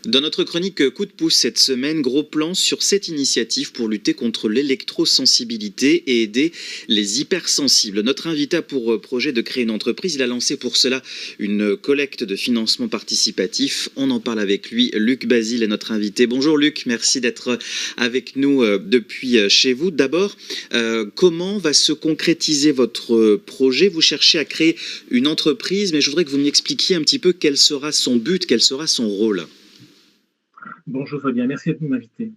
Dans notre chronique Coup de pouce cette semaine, gros plan sur cette initiative pour lutter contre l'électrosensibilité et aider les hypersensibles. Notre invité a pour projet de créer une entreprise. Il a lancé pour cela une collecte de financement participatif. On en parle avec lui. Luc Basile est notre invité. Bonjour Luc, merci d'être avec nous depuis chez vous. D'abord, comment va se concrétiser votre projet? Vous cherchez à créer une entreprise, mais je voudrais que vous m'expliquiez un petit peu quel sera son but, quel sera son rôle. Bonjour Fabien, merci de m'inviter.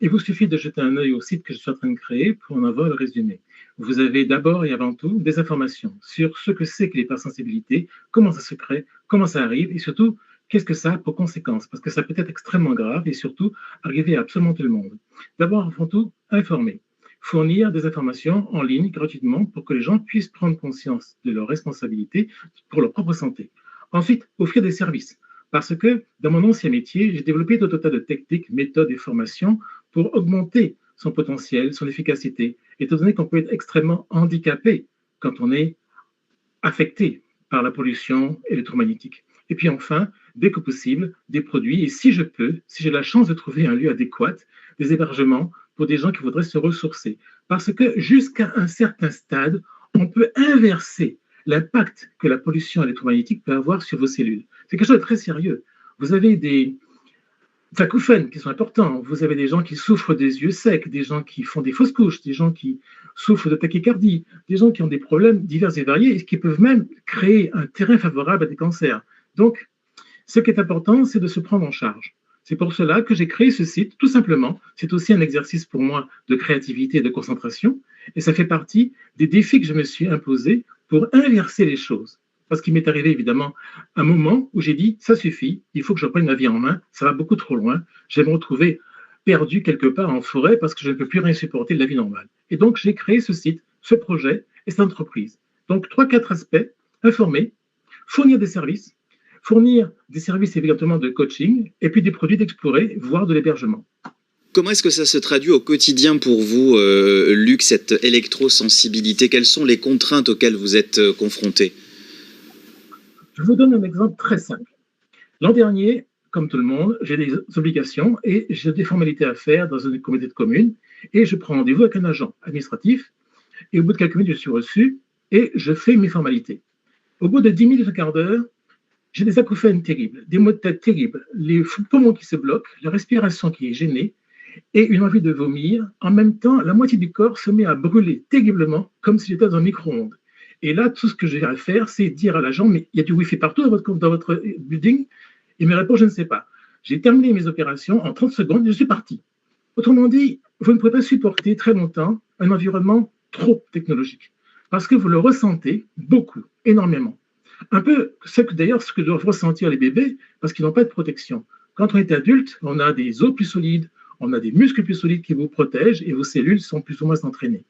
Il vous suffit de jeter un œil au site que je suis en train de créer pour en avoir le résumé. Vous avez d'abord et avant tout des informations sur ce que c'est que l'hypersensibilité, comment ça se crée, comment ça arrive et surtout qu'est-ce que ça a pour conséquences, parce que ça peut être extrêmement grave et surtout arriver à absolument tout le monde. D'abord, avant tout, informer, fournir des informations en ligne gratuitement pour que les gens puissent prendre conscience de leurs responsabilités pour leur propre santé. Ensuite, offrir des services. Parce que dans mon ancien métier, j'ai développé tout un tas de techniques, méthodes et formations pour augmenter son potentiel, son efficacité, étant donné qu'on peut être extrêmement handicapé quand on est affecté par la pollution électromagnétique. Et puis enfin, dès que possible, des produits, et si je peux, si j'ai la chance de trouver un lieu adéquat, des hébergements pour des gens qui voudraient se ressourcer. Parce que jusqu'à un certain stade, on peut inverser l'impact que la pollution électromagnétique peut avoir sur vos cellules. C'est quelque chose de très sérieux. Vous avez des acouphènes qui sont importants. Vous avez des gens qui souffrent des yeux secs, des gens qui font des fausses couches, des gens qui souffrent de tachycardie, des gens qui ont des problèmes divers et variés et qui peuvent même créer un terrain favorable à des cancers. Donc, ce qui est important, c'est de se prendre en charge. C'est pour cela que j'ai créé ce site, tout simplement. C'est aussi un exercice pour moi de créativité et de concentration. Et ça fait partie des défis que je me suis imposé pour inverser les choses. Parce qu'il m'est arrivé évidemment un moment où j'ai dit, ça suffit, il faut que je prenne ma vie en main, ça va beaucoup trop loin, je vais me retrouver perdu quelque part en forêt parce que je ne peux plus rien supporter de la vie normale. Et donc j'ai créé ce site, ce projet et cette entreprise. Donc 3-4 aspects, informer, fournir des services évidemment de coaching et puis des produits d'explorer, voire de l'hébergement. Comment est-ce que ça se traduit au quotidien pour vous, Luc, cette électrosensibilité? Quelles sont les contraintes auxquelles vous êtes confronté? Je vous donne un exemple très simple. L'an dernier, comme tout le monde, j'ai des obligations et j'ai des formalités à faire dans une communauté de communes et je prends rendez-vous avec un agent administratif et au bout de quelques minutes, je suis reçu et je fais mes formalités. Au bout de 10 minutes, un quart d'heure, j'ai des acouphènes terribles, des maux de tête terribles, les poumons qui se bloquent, la respiration qui est gênée et une envie de vomir. En même temps, la moitié du corps se met à brûler terriblement comme si j'étais dans un micro-ondes. Et là, tout ce que j'ai à faire, c'est dire à l'agent, mais il y a du Wi-Fi partout dans votre building? Il me répond, je ne sais pas. J'ai terminé mes opérations en 30 secondes et je suis parti. Autrement dit, vous ne pouvez pas supporter très longtemps un environnement trop technologique parce que vous le ressentez beaucoup, énormément. Un peu ce que doivent ressentir les bébés parce qu'ils n'ont pas de protection. Quand on est adulte, on a des os plus solides, on a des muscles plus solides qui vous protègent et vos cellules sont plus ou moins entraînées.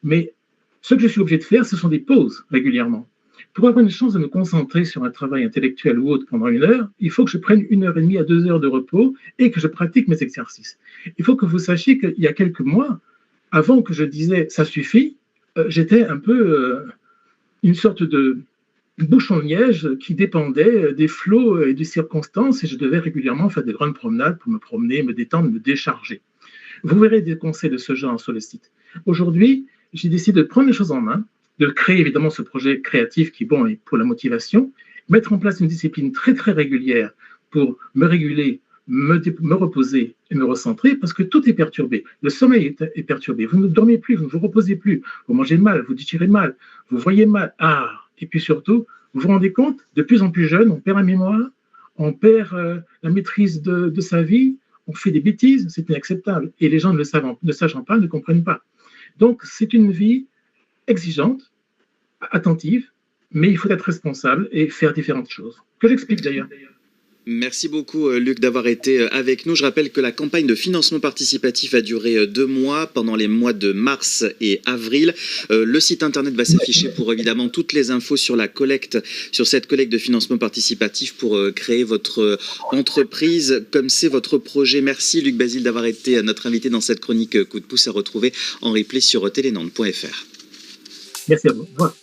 Mais ce que je suis obligé de faire, ce sont des pauses régulièrement. Pour avoir une chance de me concentrer sur un travail intellectuel ou autre pendant 1 heure, il faut que je prenne 1 heure et demie à 2 heures de repos et que je pratique mes exercices. Il faut que vous sachiez qu'il y a quelques mois, avant que je disais ça suffit, j'étais un peu une sorte de bouchon de neige qui dépendait des flots et des circonstances et je devais régulièrement faire des grandes promenades pour me promener, me détendre, me décharger. Vous verrez des conseils de ce genre sur le site. Aujourd'hui, j'ai décidé de prendre les choses en main, de créer évidemment ce projet créatif qui, bon, est pour la motivation, mettre en place une discipline très très régulière pour me réguler, me reposer et me recentrer parce que tout est perturbé. Le sommeil est perturbé. Vous ne dormez plus, vous ne vous reposez plus, vous mangez mal, vous digérez mal, vous voyez mal. Et puis surtout, vous vous rendez compte, de plus en plus jeune, on perd la mémoire, on perd la maîtrise de sa vie, on fait des bêtises, c'est inacceptable. Et les gens ne sachant pas, ne comprennent pas. Donc, c'est une vie exigeante, attentive, mais il faut être responsable et faire différentes choses, que j'explique d'ailleurs. Merci beaucoup Luc d'avoir été avec nous. Je rappelle que la campagne de financement participatif a duré 2 mois, pendant les mois de mars et avril. Le site internet va s'afficher pour évidemment toutes les infos sur cette collecte de financement participatif pour créer votre entreprise comme c'est votre projet. Merci Luc Basile d'avoir été notre invité dans cette chronique Coup de pouce à retrouver en replay sur telenantes.fr. Merci à vous. Voilà.